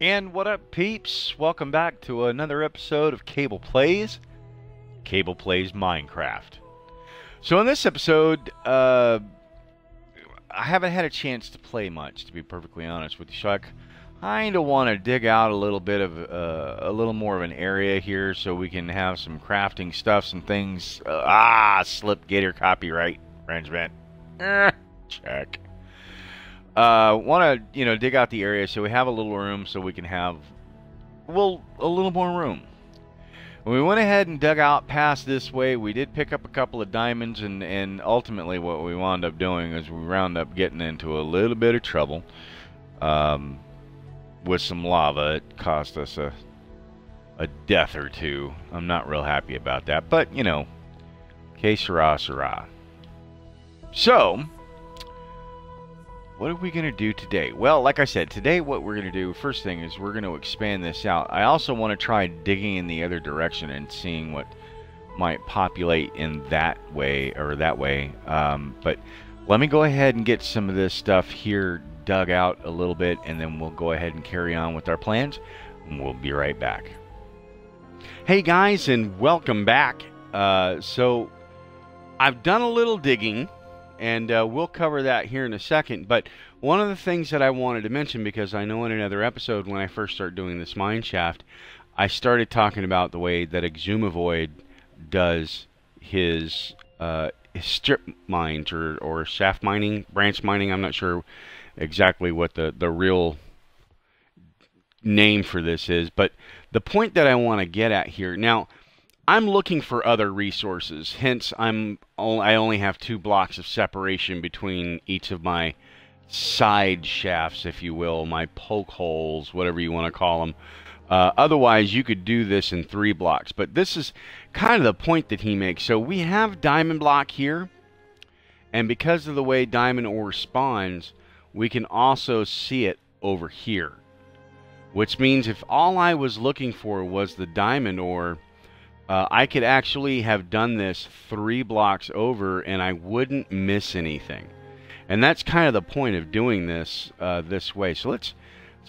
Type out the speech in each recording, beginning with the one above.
And what up, peeps? Welcome back to another episode of Cable Plays Minecraft. So in this episode, I haven't had a chance to play much, to be perfectly honest with you. So I kind of want to dig out a little bit of a little more of an area here, so we can have some crafting stuff, some things. Slip Gator copyright infringement. Check. Want to, dig out the area so we have a little room so we can have, well, a little more room. When we went ahead and dug out past this way, we did pick up a couple of diamonds, and ultimately what we wound up doing is we wound up getting into a little bit of trouble with some lava. It cost us a death or two. I'm not real happy about that, but, que sera, sera. So, what are we going to do today? Well, like I said, today what we're going to do, first thing is we're going to expand this out. I also want to try digging in the other direction and seeing what might populate in that way or that way. But let me go ahead and get some of this stuff here dug out a little bit, and then we'll go ahead and carry on with our plans. And we'll be right back. Hey guys, and welcome back. So I've done a little digging, and we'll cover that here in a second. But one of the things that I wanted to mention, because I know in another episode when I first started doing this mine shaft, I started talking about the way that Exumavoid does his strip mines or shaft mining, branch mining. I'm not sure exactly what the real name for this is. But the point that I want to get at here now, I'm looking for other resources, hence I only have 2 blocks of separation between each of my side shafts, if you will, my poke holes, whatever you want to call them. Otherwise, you could do this in 3 blocks, but this is kind of the point that he makes. So we have diamond block here, and because of the way diamond ore spawns, we can also see it over here, which means if all I was looking for was the diamond ore, I could actually have done this 3 blocks over and I wouldn't miss anything. And that's kind of the point of doing this this way. So let's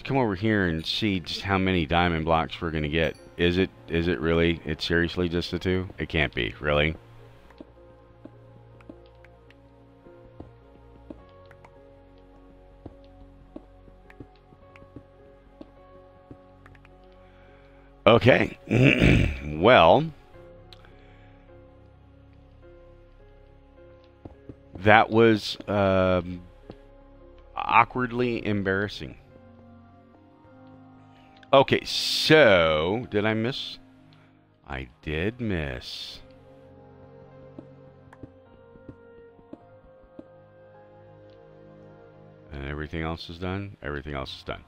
come over here and see just how many diamond blocks we're going to get. Is it really? It's seriously just the 2? It can't be, really. Okay, well, that was awkwardly embarrassing. Okay, so, did I miss? I did miss. And everything else is done? Everything else is done.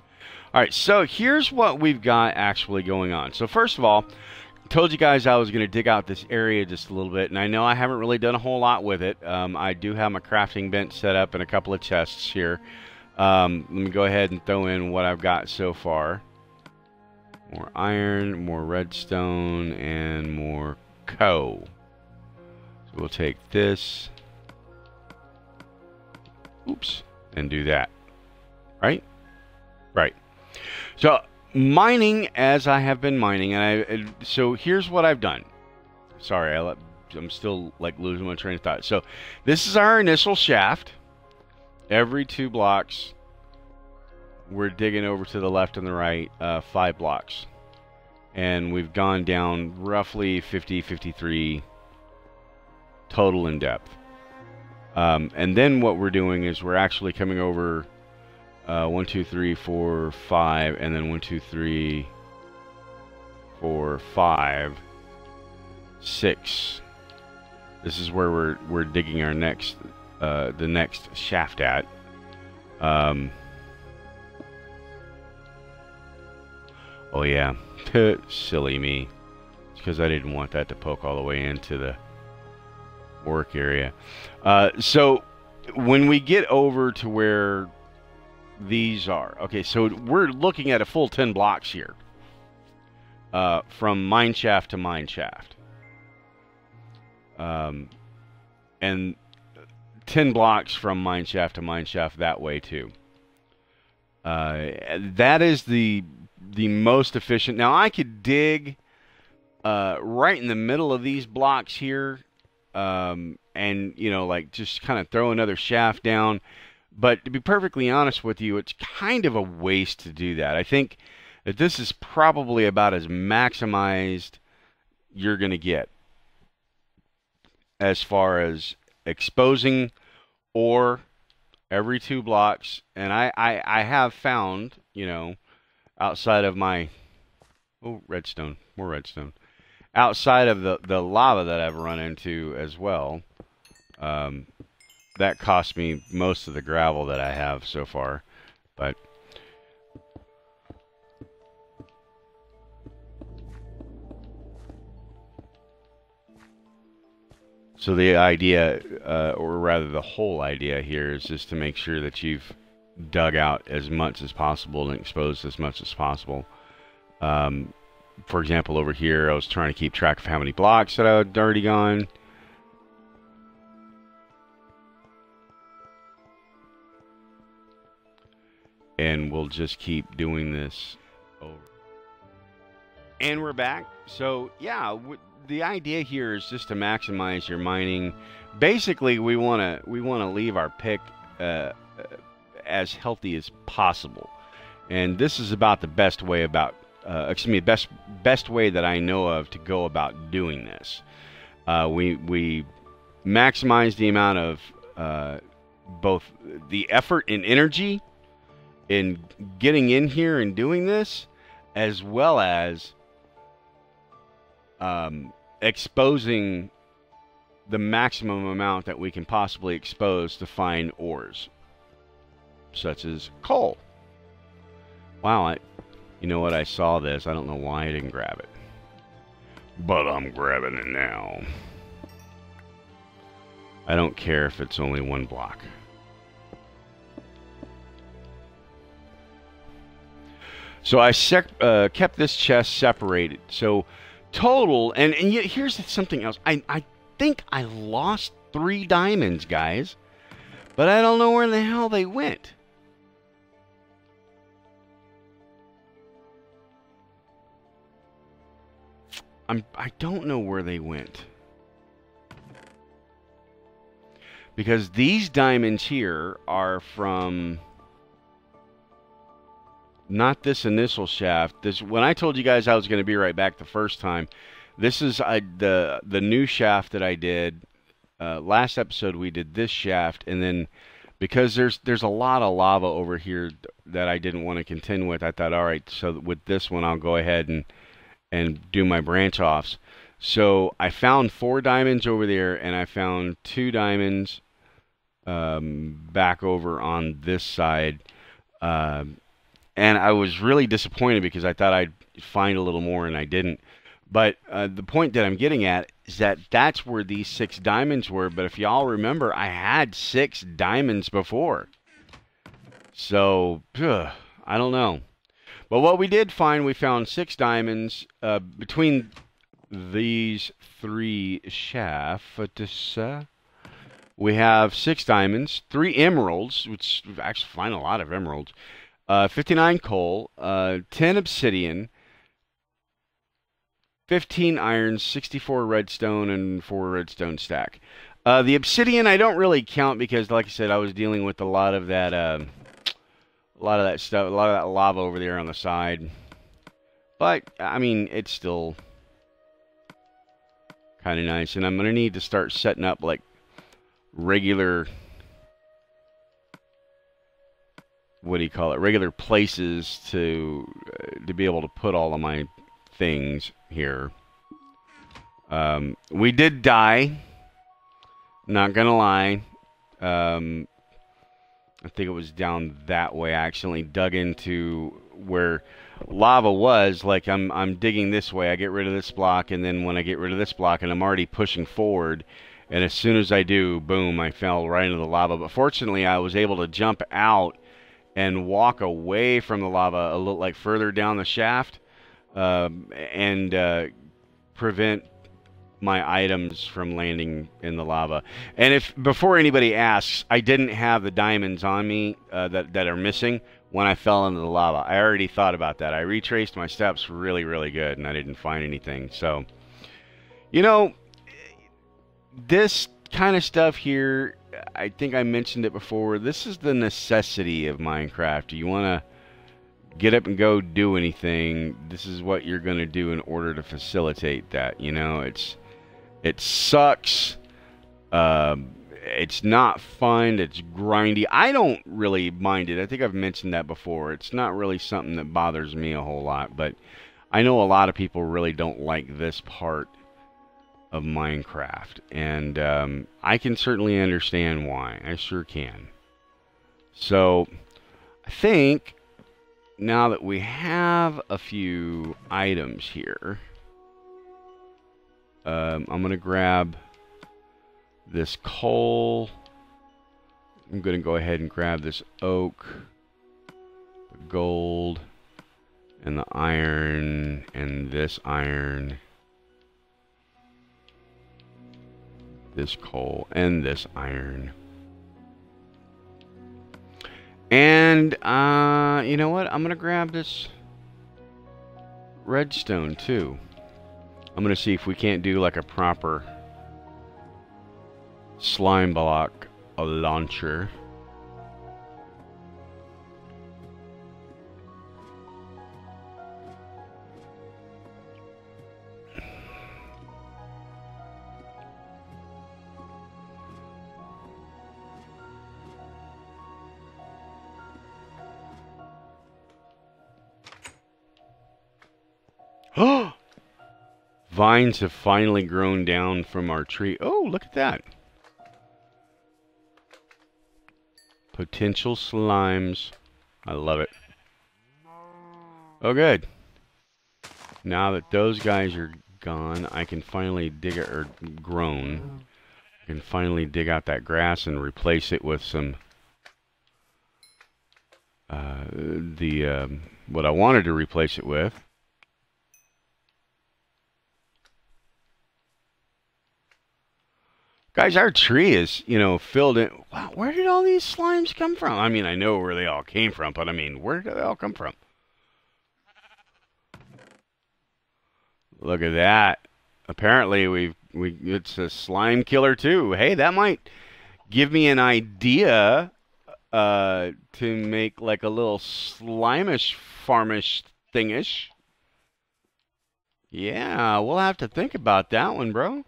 Alright, so here's what we've got actually going on. So first of all, I told you guys I was going to dig out this area just a little bit, and I know I haven't really done a whole lot with it. I do have my crafting bench set up and a couple of chests here. Let me go ahead and throw in what I've got so far. More iron, more redstone, and more coal. So we'll take this, oops, and do that. Right? Right. So mining, as I have been mining, and so here's what I've done. Sorry, I'm still like losing my train of thought. So this is our initial shaft. Every 2 blocks, we're digging over to the left and the right, 5 blocks, and we've gone down roughly 53 total in depth. And then what we're doing is we're actually coming over 1, 2, 3, 4, 5, and then 1, 2, 3, 4, 5, 6. This is where we're digging our next the next shaft at. Oh yeah, silly me. It's because I didn't want that to poke all the way into the work area. So when we get over to where these are, okay, so we're looking at a full 10 blocks here, from mine shaft to mine shaft, and 10 blocks from mine shaft to mine shaft that way too. That is the the most efficient. Now I could dig right in the middle of these blocks here, and you know, like just kind of throw another shaft down. But to be perfectly honest with you, it's kind of a waste to do that. I think that this is probably about as maximized you're going to get as far as exposing ore every 2 blocks. And I have found, you know, outside of my, oh, redstone, more redstone, outside of the lava that I've run into as well, that cost me most of the gravel that I have so far. But so the idea, or rather the whole idea here, is just to make sure that you've dug out as much as possible and exposed as much as possible. For example, over here, I was trying to keep track of how many blocks that I had already gone. And we'll just keep doing this over. And we're back. So, yeah, the idea here is just to maximize your mining. Basically, we want to leave our pick as healthy as possible. And this is about the best way best way that I know of to go about doing this. We maximize the amount of both the effort and energy in getting in here and doing this, as well as exposing the maximum amount that we can possibly expose to find ores, such as coal. Wow, you know what? I saw this. I don't know why I didn't grab it, but I'm grabbing it now. I don't care if it's only 1 block. So I kept this chest separated. So total, and yet here's something else. I think I lost 3 diamonds, guys, but I don't know where the hell they went. I don't know where they went. Because these diamonds here are from not this initial shaft. This, when I told you guys I was going to be right back the first time, this is the new shaft that I did. Last episode we did this shaft, and then because there's a lot of lava over here that I didn't want to contend with, I thought, all right, so with this one I'll go ahead and do my branch offs. So I found 4 diamonds over there, and I found 2 diamonds back over on this side. And I was really disappointed because I thought I'd find a little more, and I didn't. But the point that I'm getting at is that that's where these 6 diamonds were. But if y'all remember, I had 6 diamonds before. So, I don't know. But what we did find, we found 6 diamonds between these 3 shafts. We have 6 diamonds, 3 emeralds, which we actually find a lot of emeralds, 59 coal, 10 obsidian, 15 iron, 64 redstone, and 4 redstone stack. The obsidian I don't really count because, like I said, I was dealing with a lot of that stuff, a lot of that lava over there on the side. But I mean, it's still kind of nice, and I'm gonna need to start setting up like regular, what do you call it? Regular places to be able to put all of my things here. We did die. Not gonna lie. I think it was down that way. I accidentally dug into where lava was. Like I'm digging this way. I get rid of this block, and then when I get rid of this block, and I'm already pushing forward, and as soon as I do, boom, I fell right into the lava. But fortunately, I was able to jump out and walk away from the lava a little, like further down the shaft, and prevent my items from landing in the lava. And if before anybody asks, I didn't have the diamonds on me that are missing. when I fell into the lava. I already thought about that. I retraced my steps really, really good, and I didn't find anything. So, you know, this kind of stuff here, I think I mentioned it before. This is the necessity of Minecraft. You want to get up and go do anything, this is what you're going to do in order to facilitate that. You know, it sucks. It's not fun. It's grindy. I don't really mind it. I think I've mentioned that before. It's not really something that bothers me a whole lot, but I know a lot of people really don't like this part of Minecraft, and I can certainly understand why. I sure can. So I think now that we have a few items here, I'm going to grab this coal. I'm going to go ahead and grab this oak, the gold, and the iron, and this iron, this coal, and this iron. And, you know what? I'm going to grab this redstone, too. I'm going to see if we can't do, like, a proper slime block launcher. Vines have finally grown down from our tree. Oh, look at that. Potential slimes. I love it. Oh, good. Now that those guys are gone, I can finally dig it, or grown. I can finally dig out that grass and replace it with some what I wanted to replace it with. Guys, our tree is, you know, filled in. Wow, where did all these slimes come from? I mean, I know where they all came from, but I mean, where did they all come from? Look at that. Apparently, it's a slime killer too. Hey, that might give me an idea to make like a little slimish farmish thingish. Yeah, we'll have to think about that one, bro.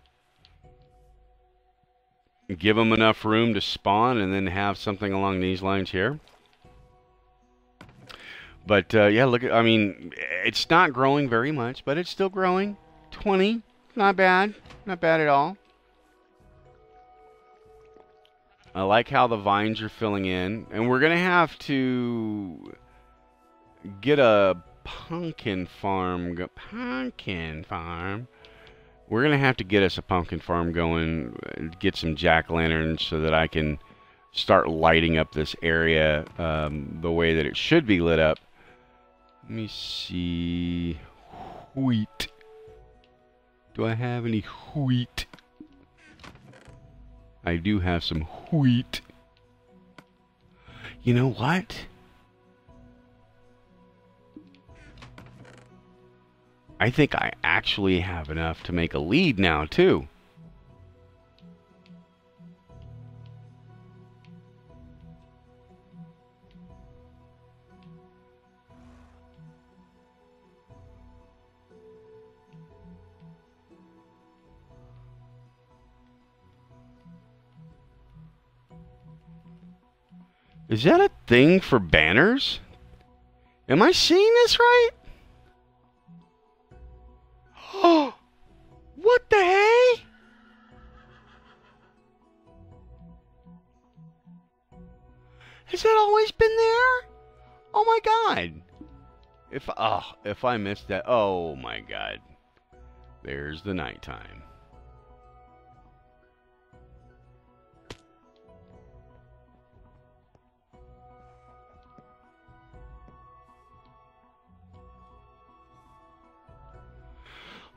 Give them enough room to spawn and then have something along these lines here. But yeah, look at, I mean, it's not growing very much, but it's still growing. 20, not bad. Not bad at all. I like how the vines are filling in. And we're going to have to get a pumpkin farm. We're going to have to get us a pumpkin farm going, get some jack-o'-lanterns so that I can start lighting up this area the way that it should be lit up. Let me see. Wheat. Do I have any wheat? I do have some wheat. You know what? I think I actually have enough to make a lead now, too. Is that a thing for banners? Am I seeing this right? Oh, what the hey? Has that always been there? Oh my god. If I missed that, oh my god. There's the nighttime.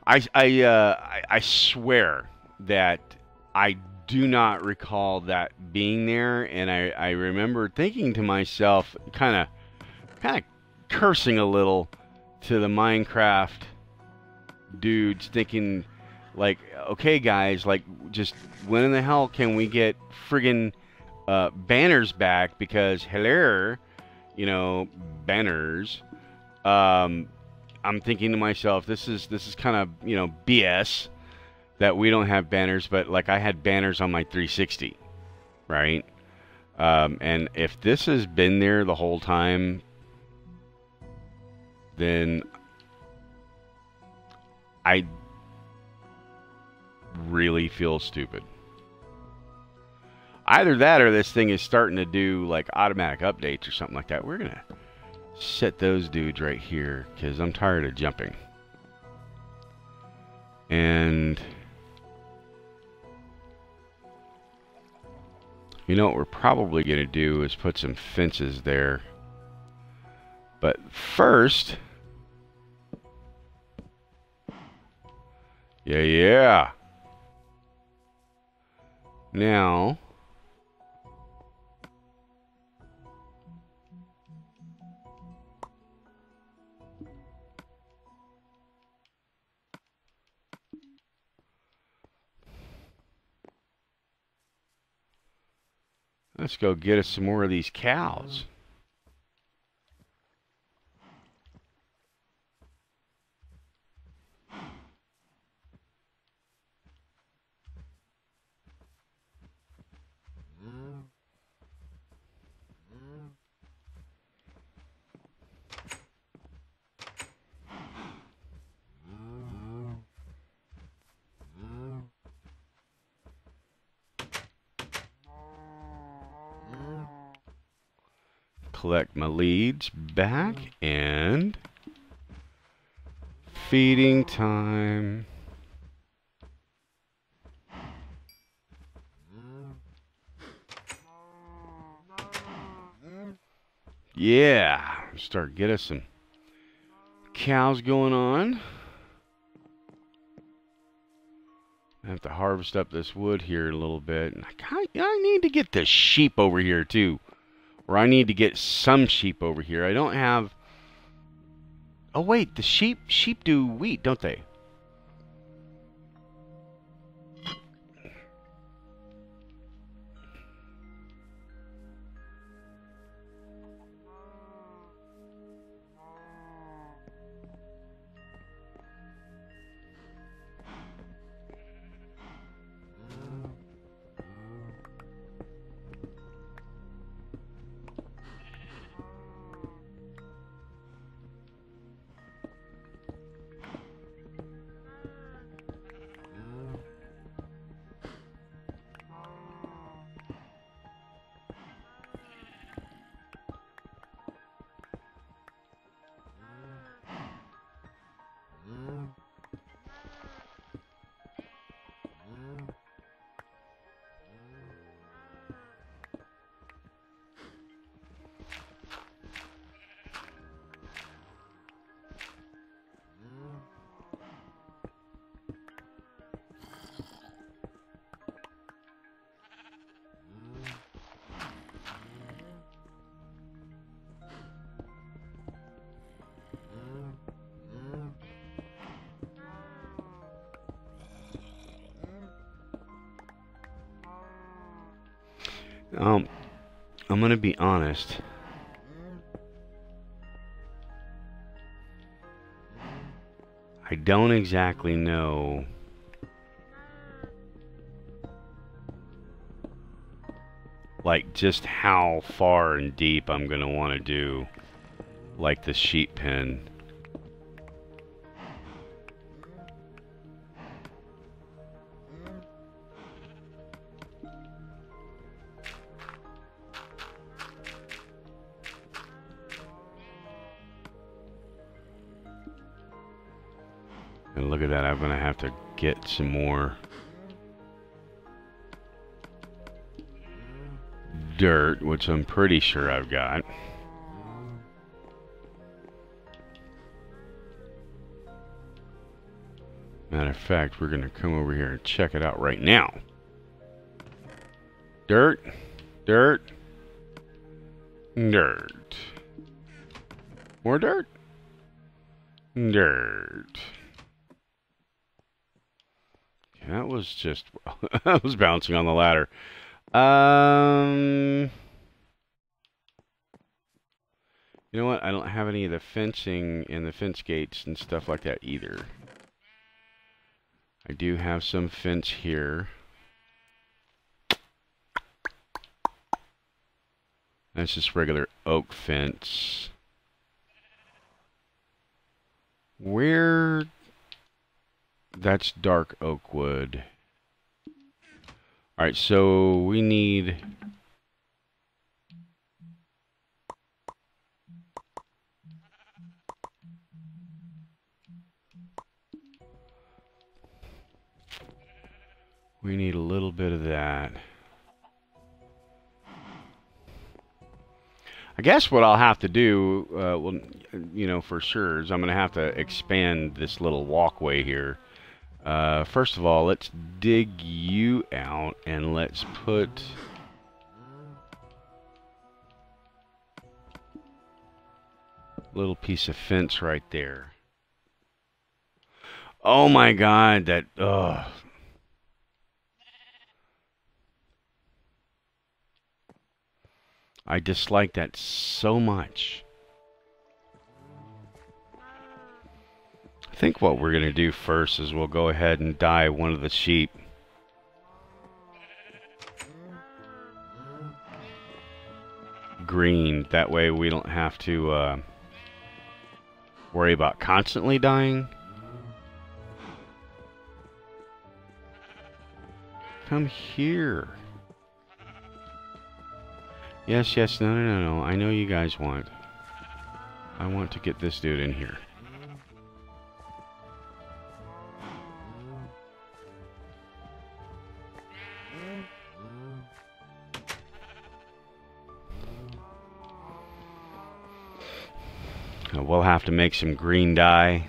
I swear that I do not recall that being there, and I remember thinking to myself, kind of kind of cursing a little to the Minecraft dudes, thinking like, okay guys, like, just when in the hell can we get friggin' banners back? Because hello, you know, banners. I'm thinking to myself, this is kind of, you know, BS that we don't have banners, but like I had banners on my 360, right? And if this has been there the whole time, then I really feel stupid. Either that or this thing is starting to do like automatic updates or something like that. We're gonna set those dudes right here because I'm tired of jumping. And you know what we're probably gonna do is put some fences there. But first, yeah. Now, let's go get us some more of these cows. Collect my leads back and feeding time. Yeah, start getting some cows going on. I have to harvest up this wood here a little bit. And I need to get the sheep over here too. Or I need to get some sheep over here. I don't have... Oh wait, the sheep do wheat, don't they? I'm gonna be honest. I don't exactly know like just how far and deep I'm gonna want to do like the sheep pen. And look at that, I'm gonna have to get some more dirt, which I'm pretty sure I've got. Matter of fact, we're gonna come over here and check it out right now. Dirt, dirt, dirt. More dirt. Dirt. That was just... I was bouncing on the ladder. You know what? I don't have any of the fencing and the fence gates and stuff like that either. I do have some fence here. That's just regular oak fence. Where... That's dark oak wood. Alright, so we need... We need a little bit of that. I guess what I'll have to do, well, you know, for sure, is I'm going to have to expand this little walkway here. First of all, let's dig you out and let's put a little piece of fence right there. Oh my God, that, ugh. I dislike that so much. I think what we're going to do first is we'll go ahead and dye one of the sheep. Green. That way we don't have to worry about constantly dyeing. Come here. Yes, yes, no. I know you guys want. I want to get this dude in here. We'll have to make some green dye,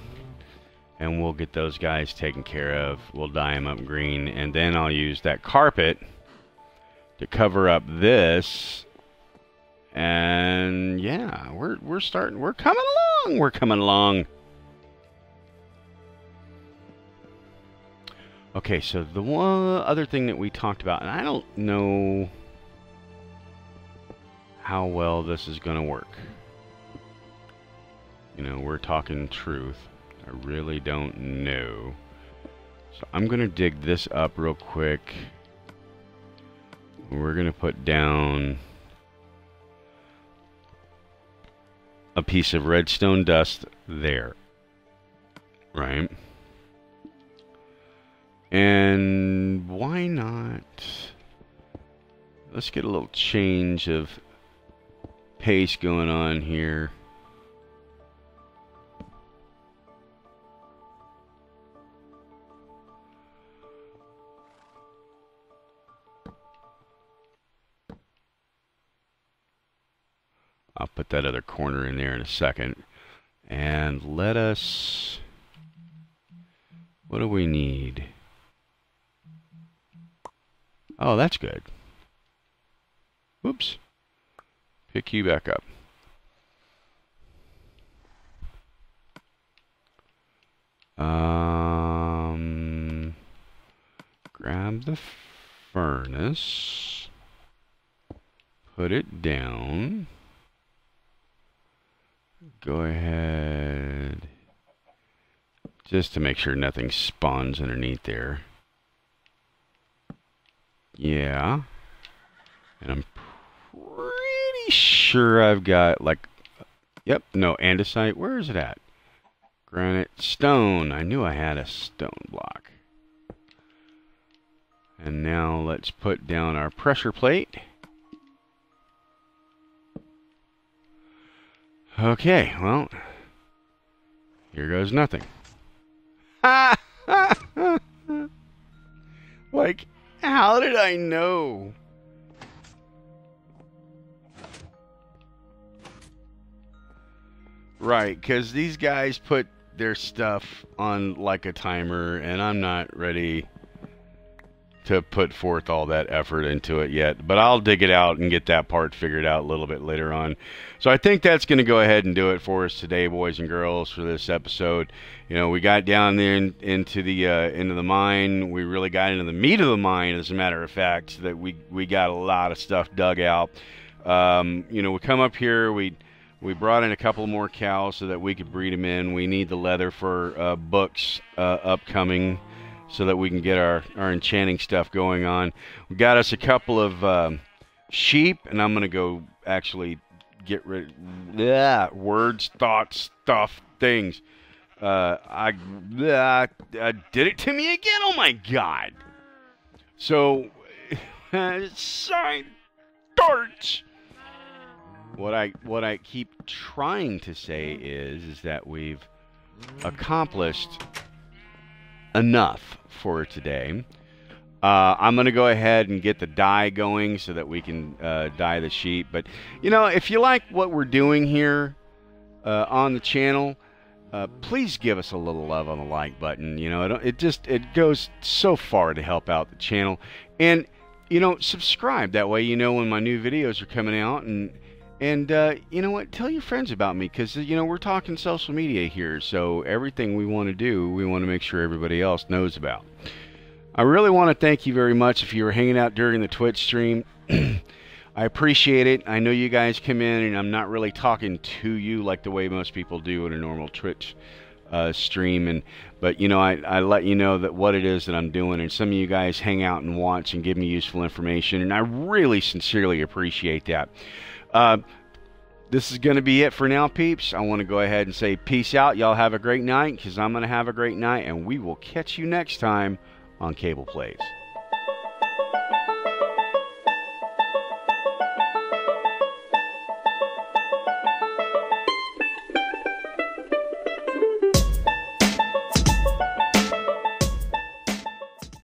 and we'll get those guys taken care of. We'll dye them up green, and then I'll use that carpet to cover up this. And yeah, we're coming along. Okay, so the one other thing that we talked about, and I don't know how well this is going to work. You know, we're talking truth. I really don't know. So I'm going to dig this up real quick. We're going to put down a piece of redstone dust there. Right? And why not? Let's get a little change of pace going on here. I'll put that other corner in there in a second. And let us... What do we need? Oh, that's good. Whoops. Pick you back up. Grab the furnace. Put it down. Go ahead, just to make sure nothing spawns underneath there. Yeah, and I'm pretty sure I've got like, yep, no, andesite. Where is it at? Granite, stone. I knew I had a stone block. And now let's put down our pressure plate. Okay, well, here goes nothing. Like, how did I know? Right, because these guys put their stuff on like a timer, and I'm not ready to put forth all that effort into it yet, but I'll dig it out and get that part figured out a little bit later on. So I think that's going to go ahead and do it for us today, boys and girls, for this episode. You know, we got down there into the mine. We really got into the meat of the mine, as a matter of fact, that we got a lot of stuff dug out. You know, we come up here, we brought in a couple more cows so that we could breed them in. We need the leather for books upcoming, so that we can get our enchanting stuff going on. We got us a couple of sheep, and I'm going to go actually get rid of words, thoughts, stuff, things. I did it to me again. Oh, my God. So, sign darts. What I keep trying to say is that we've accomplished enough for today. I'm going to go ahead and get the dye going so that we can dye the sheep. But, you know, if you like what we're doing here on the channel, please give us a little love on the like button. You know, it goes so far to help out the channel. And, you know, subscribe. That way you know when my new videos are coming out. And you know what? Tell your friends about me, because, you know, we're talking social media here. So everything we want to do, we want to make sure everybody else knows about. I really want to thank you very much if you were hanging out during the Twitch stream. I appreciate it. I know you guys come in, and I'm not really talking to you like the way most people do in a normal Twitch stream. But, you know, I let you know that what it is that I'm doing. And some of you guys hang out and watch and give me useful information. And I really sincerely appreciate that. This is going to be it for now, peeps. I want to go ahead and say peace out. Y'all have a great night, because I'm going to have a great night, and we will catch you next time on Cable Plays.